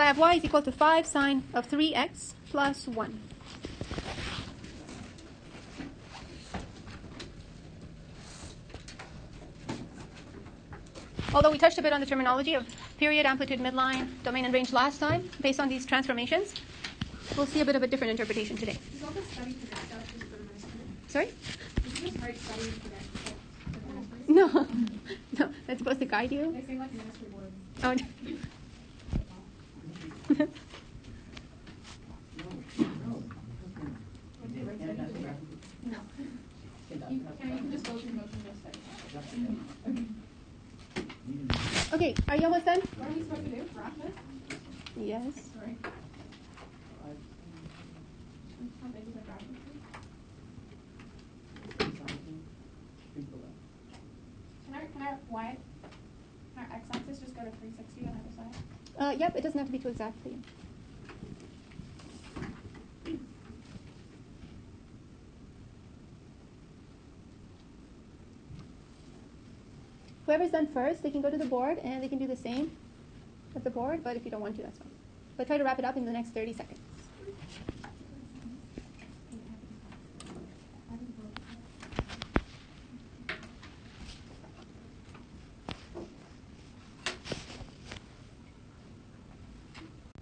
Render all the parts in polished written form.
So I have y is equal to 5 sine of 3x plus 1. Although we touched a bit on the terminology of period, amplitude, midline, domain, and range last time, based on these transformations, we'll see a bit of a different interpretation today. Is all the study for that stuff just for the nice time? Sorry? Is this hard studying for that stuff for the nice time? No. No, that's supposed to guide you. They seem like ministry boards. Oh. You can just go through motion just study. Okay, are you almost done? What are we supposed to do? Graph this? Yes. Sorry. How big is the graph? Can our x-axis just go to 360 on the other side? Yep, it doesn't have to be too exactly. Whoever's done first, they can go to the board and they can do the same at the board, but if you don't want to, that's fine. But try to wrap it up in the next 30 seconds.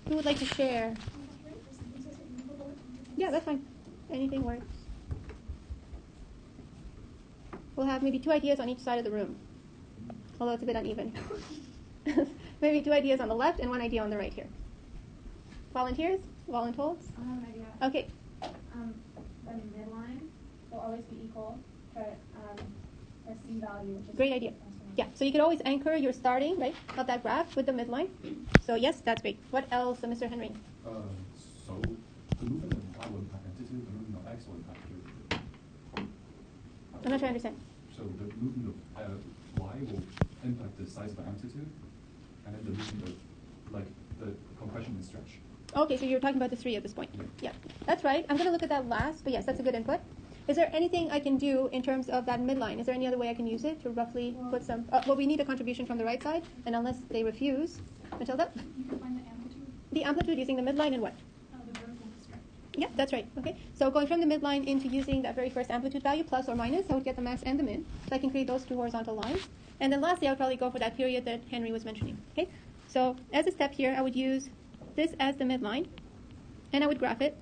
Who would like to share? Yeah, that's fine. Anything works. We'll have maybe 2 ideas on each side of the room, although it's a bit uneven. Maybe 2 ideas on the left and 1 idea on the right here. Volunteers? Voluntold? I have an idea. Okay. The midline will always be equal to a C value, which is Great idea. Yeah, so you could always anchor your starting, right, of that graph with the midline. So yes, that's great. What else, Mr. Henry? So the movement of y will impact amplitude, the movement of x will impact period. I'm not sure I understand. So the movement of y will impact the size of the amplitude, and then the movement of, like, the compression and stretch. Okay, so you're talking about the 3 at this point. Yeah, that's right. I'm going to look at that last, but yes, that's a good input. Is there anything I can do in terms of that midline? Is there any other way I can use it to roughly put some... well, we need a contribution from the right side, and unless they refuse... Matilda? You can find the amplitude. The amplitude using the midline and what? The vertical stretch. Yeah, that's right. Okay, so going from the midline into using that very first amplitude value, plus or minus, I would get the max and the min. So I can create those 2 horizontal lines. And then lastly, I would probably go for that period that Henry was mentioning. Okay, so as a step here, I would use this as the midline, and I would graph it.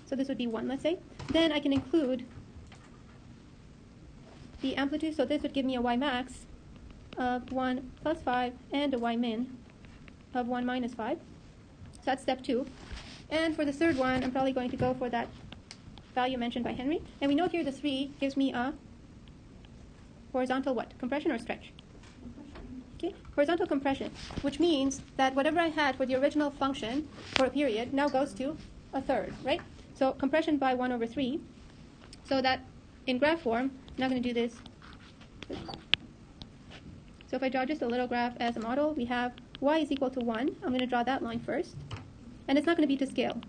So this would be 1, let's say. Then I can include the amplitude. So this would give me a y max of 1 plus 5 and a y min of 1 minus 5. So that's step 2. And for the third one, I'm probably going to go for that value mentioned by Henry. And we know here the 3 gives me a horizontal what? Compression or stretch? Okay, horizontal compression, which means that whatever I had for the original function for a period now goes to a third, right? So compression by 1 over 3, so that in graph form, I'm not going to do this. So if I draw just a little graph as a model, we have y is equal to 1. I'm going to draw that line first. And it's not going to be to scale.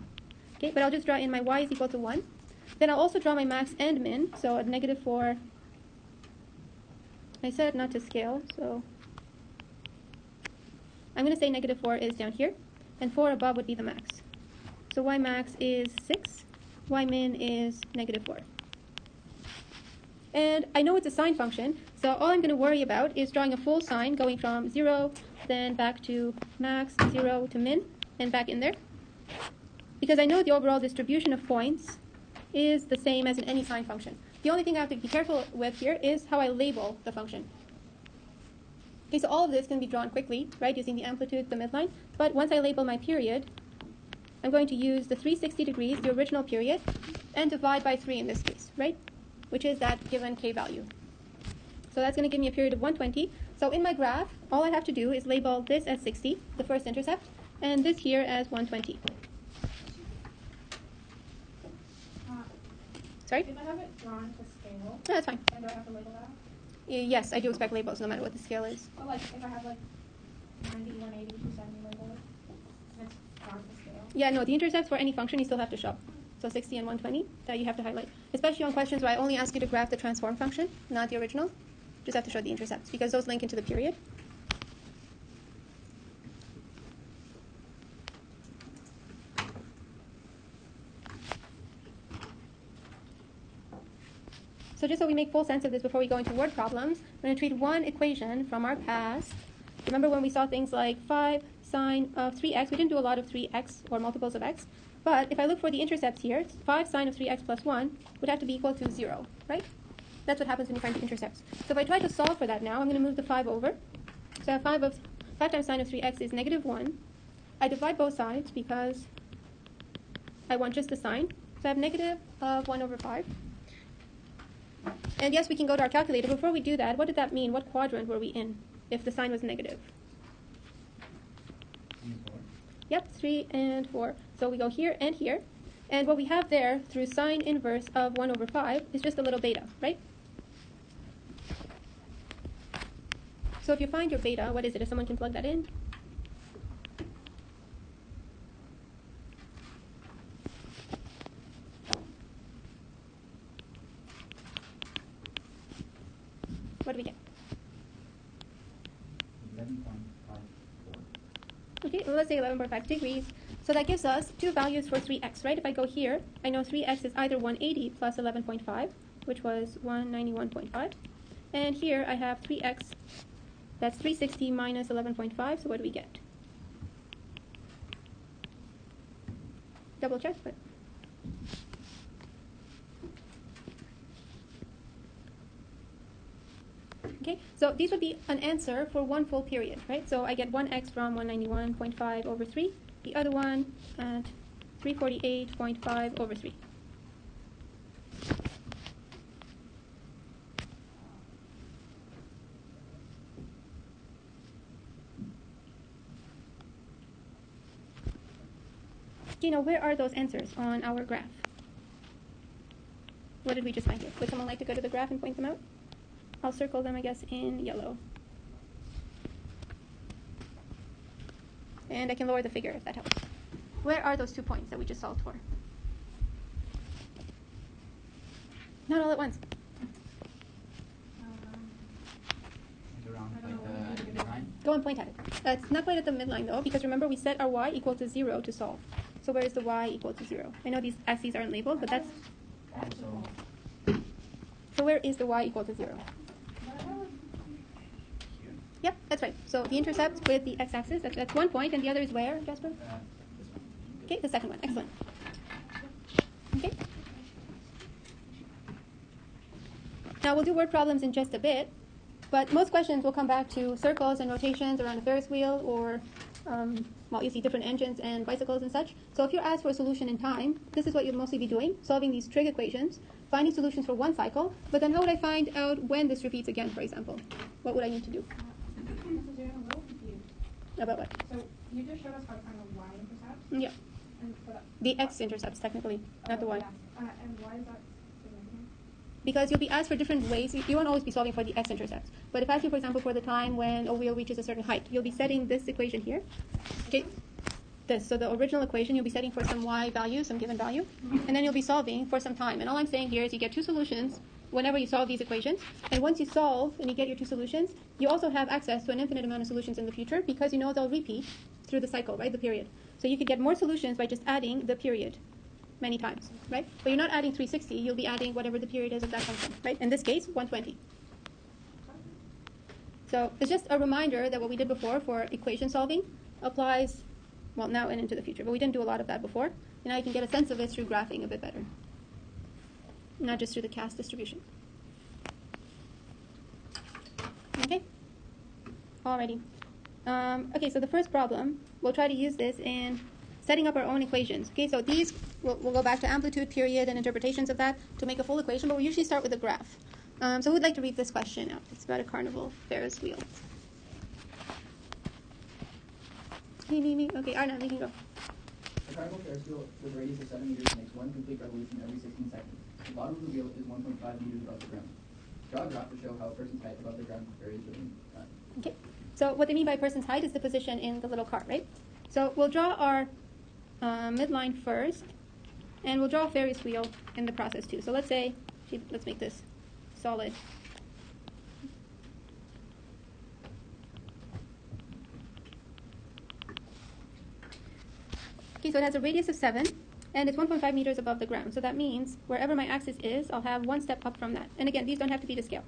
Okay, but I'll just draw in my y is equal to 1. Then I'll also draw my max and min, so a negative 4. I said not to scale, so I'm going to say negative 4 is down here, and 4 above would be the max. So y max is 6, y min is negative 4. And I know it's a sine function, so all I'm going to worry about is drawing a full sine going from 0, then back to max, 0 to min, and back in there. Because I know the overall distribution of points is the same as in any sine function. The only thing I have to be careful with here is how I label the function. Okay, so all of this can be drawn quickly, right, using the amplitude, the midline. But once I label my period, I'm going to use the 360 degrees, the original period, and divide by 3 in this case, right, which is that given k value. So that's going to give me a period of 120. So in my graph, all I have to do is label this as 60, the first intercept, and this here as 120. Sorry? If I have it drawn to scale, No, that's fine. and do I have to label that? Yes, I do expect labels no matter what the scale is. But like, if I have like 90, 180, 270 labeled, and it's drawn to scale. Yeah, no, the intercepts for any function you still have to show. So 60 and 120, that you have to highlight. Especially on questions where I only ask you to graph the transform function, not the original. Just have to show the intercepts, because those link into the period. So just so we make full sense of this before we go into word problems, I'm going to treat one equation from our past. Remember when we saw things like 5 sine of 3x, we didn't do a lot of 3x or multiples of x, but if I look for the intercepts here, 5 sine of 3x plus 1 would have to be equal to 0, right? That's what happens when you find the intercepts. So if I try to solve for that now, I'm going to move the 5 over. So I have 5 times sine of 3x is negative 1. I divide both sides because I want just the sign. So I have negative 1 over 5. And yes, we can go to our calculator. Before we do that, what did that mean? What quadrant were we in if the sign was negative? Yep, 3 and 4. So we go here and here. And what we have there through sine inverse of 1 over 5 is just a little beta, right? So if you find your beta, what is it? If someone can plug that in. What do we get? 11.54. Okay, well, let's say 11.5 degrees. So that gives us two values for 3x, right? If I go here, I know 3x is either 180 plus 11.5, which was 191.5. And here I have 3x, that's 360 minus 11.5, so what do we get? Double check, but... Okay, so these would be an answer for one full period, right? So I get 1x from 191.5 over 3, the other one at 348.5 over 3. Okay, now where are those answers on our graph? What did we just find here? Would someone like to go to the graph and point them out? I'll circle them, I guess, in yellow. And I can lower the figure if that helps. Where are those 2 points that we just solved for? Not all at once. Around like the midline. Go and point at it. It's not quite at the midline, though, because remember we set our y equal to 0 to solve. So where is the y equal to 0? I know these axes aren't labeled, but that's... Also, So where is the y equal to 0? here. Yep, that's right. So the intercept with the x-axis, that's 1 point, and the other is where, Jasper? This one. Okay, the second one. Excellent. Okay. Now we'll do word problems in just a bit, but most questions will come back to circles and rotations around a Ferris wheel or, well, you see different engines and bicycles and such. So if you're asked for a solution in time, this is what you'll mostly be doing, solving these trig equations, finding solutions for one cycle, but then how would I find out when this repeats again, for example? What would I need to do? So you're a little confused. About what? So you just showed us how to find the y-intercept, Yeah, and for that. the x-intercepts, technically, not the y. Yes. And why is that significant? Because you'll be asked for different ways. You won't always be solving for the x-intercepts. But if I ask you, for example, for the time when a wheel reaches a certain height, you'll be setting this equation here. Okay, this. So the original equation, you'll be setting for some y value, some given value, and then you'll be solving for some time. And all I'm saying here is you get two solutions whenever you solve these equations. And once you solve and you get your two solutions, you also have access to an infinite amount of solutions in the future because you know they'll repeat through the cycle, right, the period. So you could get more solutions by just adding the period many times, right? But you're not adding 360, you'll be adding whatever the period is of that function, right? In this case, 120. So it's just a reminder that what we did before for equation solving applies, well, now and into the future. But we didn't do a lot of that before. And now you can get a sense of it through graphing a bit better, not just through the CAST distribution. Okay? Alrighty. Okay, so the first problem, we'll try to use this in setting up our own equations. Okay, so these, we'll go back to amplitude, period, and interpretations of that to make a full equation, but we usually start with a graph. So who'd like to read this question out? It's about a carnival Ferris wheel. Me. Okay, Arnav, you can go. A carnival Ferris wheel with a radius of 7 meters makes one complete revolution every 16 seconds. The bottom of the wheel is 1.5 meters above the ground. Draw a graph to show how a person's height above the ground varies within time. Okay, so what they mean by person's height is the position in the little cart, right? So we'll draw our midline first, and we'll draw a Ferris wheel in the process too. So let's say, let's make this solid. Okay, so it has a radius of 7, and it's 1.5 meters above the ground. So that means wherever my axis is, I'll have one step up from that. And again, these don't have to be to scale.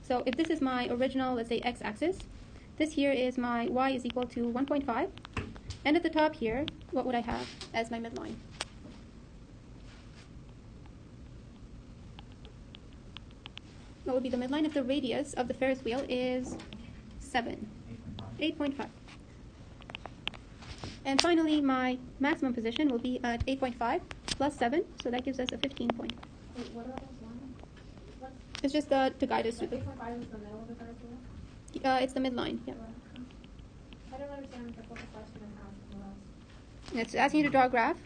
So if this is my original, let's say, x-axis, this here is my y is equal to 1.5. And at the top here, what would I have as my midline? What would be the midline if the radius of the Ferris wheel is 7? 8.5. And finally, my maximum position will be at 8.5 plus 7, so that gives us a 15 point. Wait, what are those lines? What's It's just to guide us through the... 8.5 is the middle of the Ferris wheel? it's the midline, yeah. I don't understand what the question I have. It's asking you to draw a graph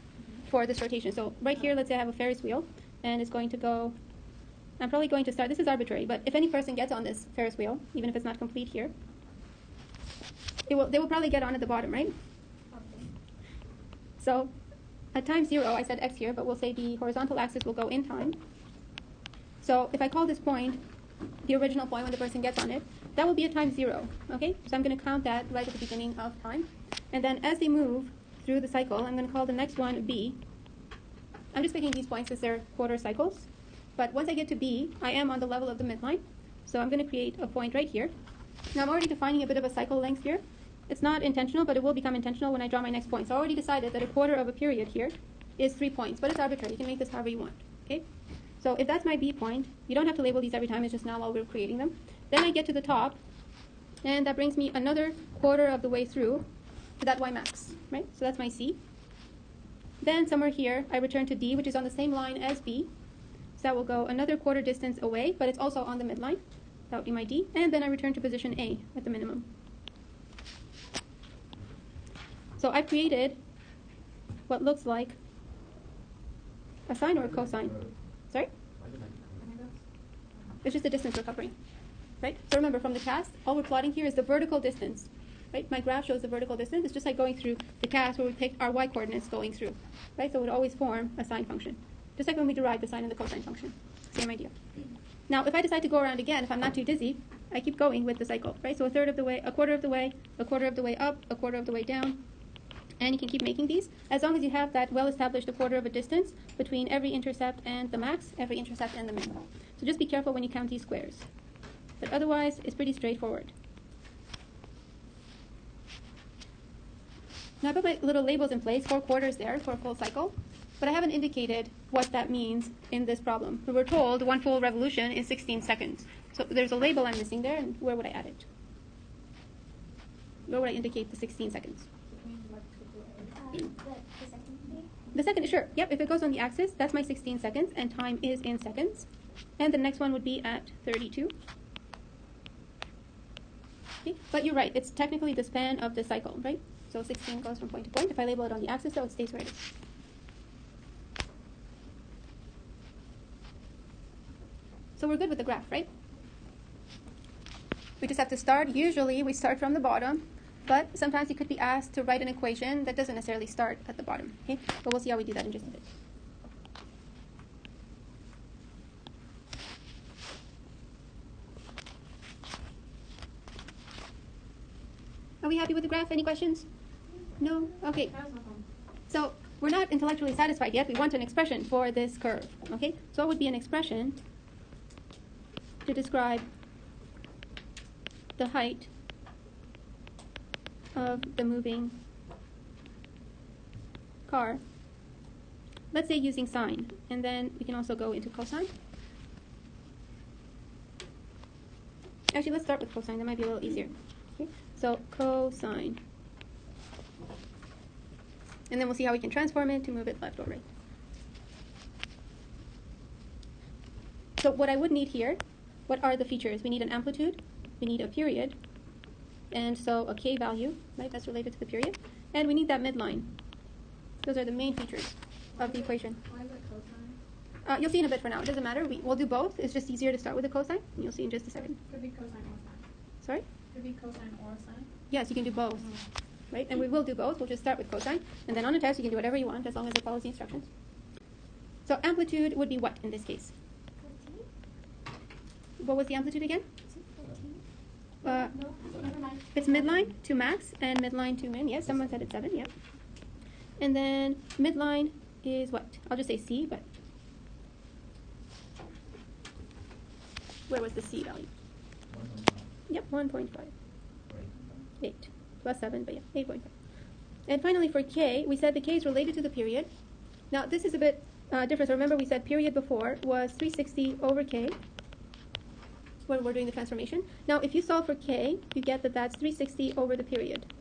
for this rotation. So right here, let's say I have a Ferris wheel, and it's going to go... I'm probably going to start... This is arbitrary, but if any person gets on this Ferris wheel, even if it's not complete here, they will probably get on at the bottom, right? Okay. So at time 0, I said x here, but we'll say the horizontal axis will go in time. So if I call this point the original point when the person gets on it, that will be at time 0, okay? So I'm going to count that right at the beginning of time. And then as they move through the cycle, I'm going to call the next one B. I'm just picking these points as they're quarter cycles. But once I get to B, I am on the level of the midline. So I'm going to create a point right here. Now I'm already defining a bit of a cycle length here. It's not intentional, but it will become intentional when I draw my next point. So I already decided that a quarter of a period here is 3 points, but it's arbitrary. You can make this however you want, okay? So if that's my B point, you don't have to label these every time. It's just now while we're creating them. Then I get to the top, and that brings me another quarter of the way through to that Y max, right? So that's my C. Then somewhere here, I return to D, which is on the same line as B. So that will go another quarter distance away, but it's also on the midline. That would be my D. And then I return to position A at the minimum. So I created what looks like a sine or a cosine. Sorry? It's just the distance we're covering, right? So remember, from the cast, all we're plotting here is the vertical distance, right? My graph shows the vertical distance. It's just like going through the cast where we picked our y coordinates going through, right? So it would always form a sine function, just like when we derive the sine and the cosine function. Same idea. Now, if I decide to go around again, if I'm not too dizzy, I keep going with the cycle, right? So a third of the way, a quarter of the way, a quarter of the way up, a quarter of the way down. And you can keep making these as long as you have that well-established a quarter of a distance between every intercept and the max, every intercept and the min. So just be careful when you count these squares. But otherwise, it's pretty straightforward. Now I put my little labels in place, 4 quarters there for a full cycle, but I haven't indicated what that means in this problem. We were told 1 full revolution is 16 seconds. So there's a label I'm missing there, and where would I add it? Where would I indicate the 16 seconds? The second, sure. Yep, if it goes on the axis, that's my 16 seconds, and time is in seconds. And the next one would be at 32. Okay, but you're right, it's technically the span of the cycle, right? So 16 goes from point to point. If I label it on the axis, though, it stays where it is. So we're good with the graph, right? We just have to start. Usually we start from the bottom, but sometimes you could be asked to write an equation that doesn't necessarily start at the bottom. Okay? But we'll see how we do that in just a bit. Are we happy with the graph? Any questions? No? Okay. So we're not intellectually satisfied yet. We want an expression for this curve. Okay? So what would be an expression to describe the height of the moving car? Let's say using sine, and then we can also go into cosine. Actually, let's start with cosine. That might be a little easier. Okay? So cosine. And then we'll see how we can transform it to move it left or right. So what I would need here, what are the features? We need an amplitude, we need a period, and so a k value, right, that's related to the period, and we need that midline. Those are the main features of the equation. Why is it cosine? You'll see in a bit for now. It doesn't matter. We'll do both. It's just easier to start with the cosine, and you'll see in just a second. Could be cosine or sine. Sorry? Could be cosine or sine. Yes, you can do both, right? And we will do both. We'll just start with cosine, and then on a test you can do whatever you want as long as it follows the instructions. So amplitude would be what in this case? 14? What was the amplitude again? 14? No, never mind. It's midline to max and midline to min. Yes, someone said it's 7, yep. And then midline is what? I'll just say C, but where was the C value? 1.5. Yep, 1.5. Or 8 plus 7, but yeah, 8.5. And finally for K, we said the K is related to the period. Now this is a bit different. So remember we said period before was 360 over K when we're doing the transformation. Now if you solve for K, you get that that's 360 over the period.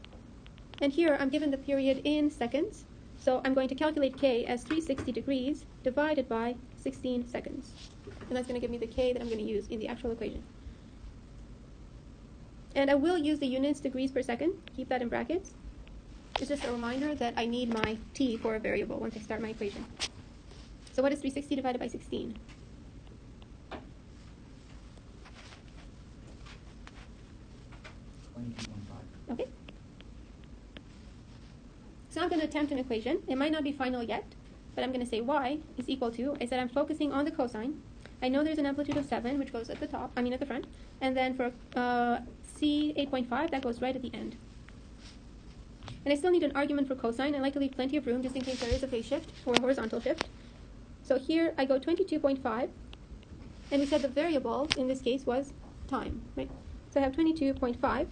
And here I'm given the period in seconds. So I'm going to calculate K as 360 degrees divided by 16 seconds. And that's going to give me the K that I'm going to use in the actual equation. And I will use the units degrees per second. Keep that in brackets. It's just a reminder that I need my t for a variable once I start my equation. So what is 360 divided by 16? Okay. So I'm going to attempt an equation. It might not be final yet, but I'm going to say y is equal to, I said I'm focusing on the cosine. I know there's an amplitude of 7, which goes at the top, at the front. And then for C 8.5, that goes right at the end. And I still need an argument for cosine. I like to leave plenty of room just in case there is a phase shift or a horizontal shift. So here I go 22.5. And we said the variable in this case was time, right? So I have 22.5.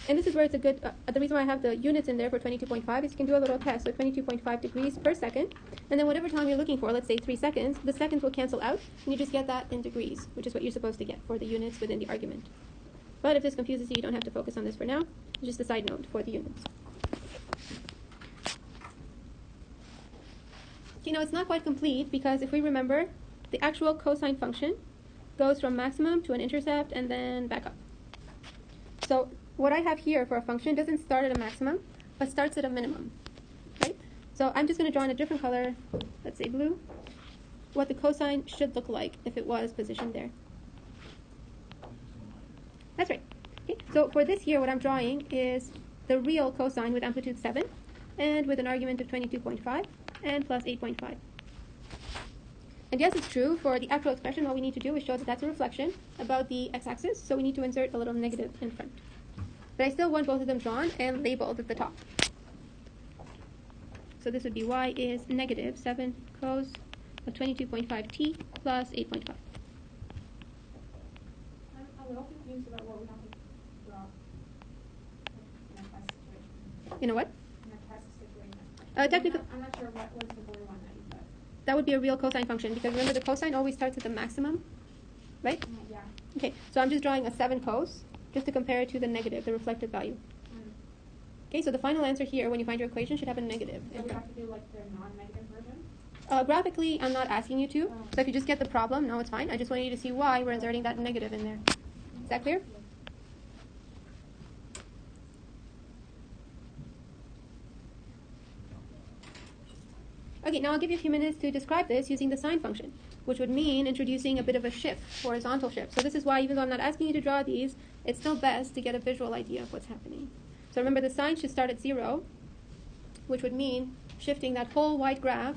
And this is where it's a good, the reason why I have the units in there for 22.5 is you can do a little test. So 22.5 degrees per second. And then whatever time you're looking for, let's say 3 seconds, the seconds will cancel out. And you just get that in degrees, which is what you're supposed to get for the units within the argument. But if this confuses you, you don't have to focus on this for now. It's just a side note for the units. You know, it's not quite complete because if we remember, the actual cosine function goes from maximum to an intercept and then back up. So what I have here for a function doesn't start at a maximum, but starts at a minimum, right? So I'm just going to draw in a different color, let's say blue, what the cosine should look like if it was positioned there. That's right. Okay. So for this here, what I'm drawing is the real cosine with amplitude 7 and with an argument of 22.5 and plus 8.5. And yes, it's true, for the actual expression, all we need to do is show that that's a reflection about the x-axis, so we need to insert a little negative in front. But I still want both of them drawn and labeled at the top. So this would be y is negative 7 cos of 22.5t plus 8.5. I'm a little confused about what we have to draw in a test situation. You know what? In a test situation. Technically, I'm not sure what was the blue one that you said. that would be a real cosine function, because remember the cosine always starts at the maximum, right? Yeah. Okay, so I'm just drawing a 7 cos, just to compare it to the negative, the reflected value. Okay, so the final answer here, when you find your equation, should have a negative. So we have to do like the non-negative version? Graphically, I'm not asking you to, so if you just get the problem, no, it's fine. I just want you to see why we're inserting that negative in there. Is that clear? Okay, now I'll give you a few minutes to describe this using the sine function, which would mean introducing a bit of a shift, horizontal shift. So this is why, even though I'm not asking you to draw these, it's still best to get a visual idea of what's happening. So remember, the sine should start at 0, which would mean shifting that whole white graph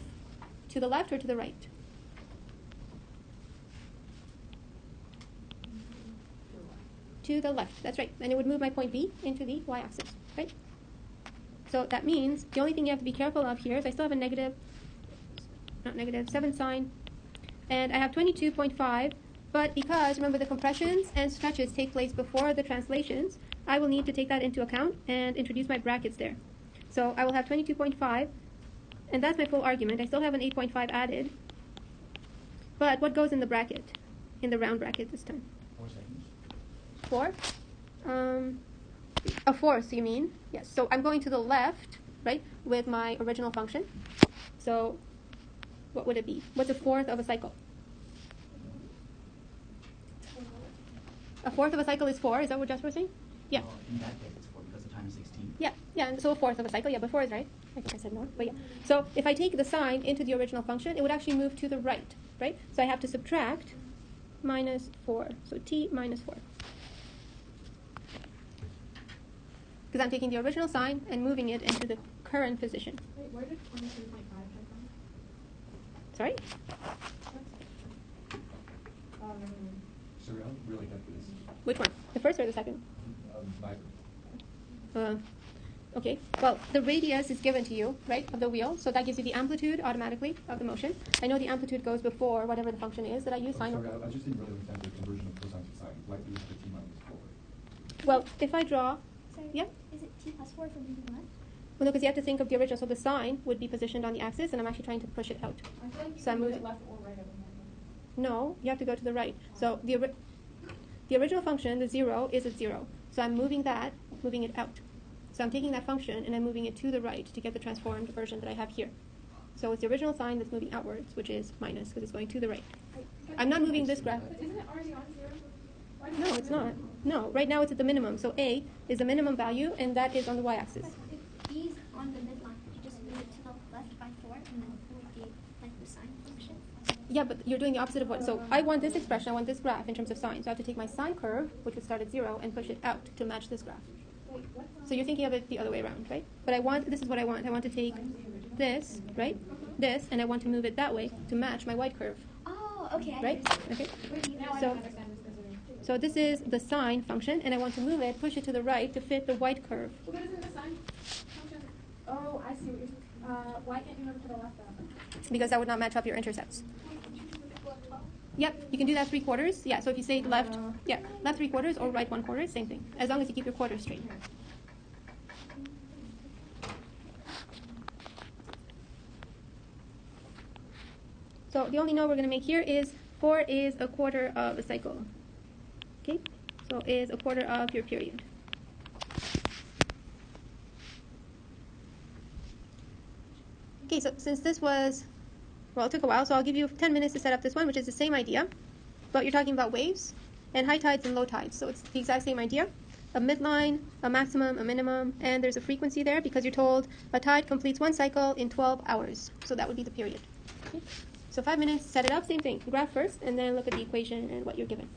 to the left or to the right. To the left, that's right. And it would move my point B into the y-axis, right? So that means the only thing you have to be careful of here is I still have a negative, not negative, 7 sine, and I have 22.5, but because, remember, the compressions and stretches take place before the translations, I will need to take that into account and introduce my brackets there. So I will have 22.5, and that's my full argument. I still have an 8.5 added, but what goes in the bracket, in the round bracket this time? 4 seconds. 4? A fourth, you mean? Yes. So I'm going to the left, right, with my original function. So what would it be? What's a fourth of a cycle? A fourth of a cycle is 4. Is that what Jasper was saying? Yeah. Well, in that case, it's 4 because the time is 16. Yeah. And so a fourth of a cycle. Yeah, but 4 is right. I think I said no, but yeah. So if I take the sine into the original function, it would actually move to the right, right? So I have to subtract minus 4. So t minus 4. Because I'm taking the original sign and moving it into the current position. Wait, where did 22.5 come from? Sorry? Sorry, I don't really get this. Which one? The first or the second? Neither. Okay, well, the radius is given to you, right, of the wheel, so that gives you the amplitude automatically of the motion. I know the amplitude goes before whatever the function is that I use. Oh, sorry, I just didn't really understand the conversion of cosine to sine. Why do you use the t minus 4? Well, if I draw, Sorry, yeah? is it t plus 4 for moving left? Well, no, because you have to think of the original, so the sine would be positioned on the axis, and I'm actually trying to push it out. I feel like you So I'm can move moving- it left or right of the No, you have to go to the right. So the original function, the 0, is at 0. So I'm moving it out. So I'm taking that function and I'm moving it to the right to get the transformed version that I have here. So it's the original sign that's moving outwards, which is minus, because it's going to the right. I'm not moving this graph. But isn't it already on 0? Why does No, it's not. No, right now it's at the minimum. So A is the minimum value, and that is on the y-axis. But if b's on the midline, you just move it to the left by 4 and then move the sine function. Yeah, but you're doing the opposite of what. So I want this expression, I want this graph in terms of sine. So I have to take my sine curve, which would start at 0, and push it out to match this graph. Wait, what? So you're thinking of it the other way around, right? But this is what I want. I want to take this, right? This, and I want to move it that way to match my white curve, Oh, okay. I right? understand. Okay. Now I So- don't understand this considering. So this is the sine function, and I want to move it, push it to the right to fit the white curve. Well, but isn't the sine function? Oh, I see what you're why can't you move it to the left then? Because that would not match up your intercepts. Yep, you can do that 3/4. Yeah, so if you say left 3/4 or right 1/4, same thing. As long as you keep your quarters straight. So the only note we're going to make here is 4 is a quarter of a cycle. Okay, so is a quarter of your period. Okay, so since this was, well, it took a while, so I'll give you 10 minutes to set up this one, which is the same idea, but you're talking about waves and high tides and low tides. So it's the exact same idea. A midline, a maximum, a minimum, and there's a frequency there because you're told a tide completes one cycle in 12 hours. So that would be the period. Okay? So 5 minutes, set it up, same thing. Graph first, and then look at the equation and what you're given.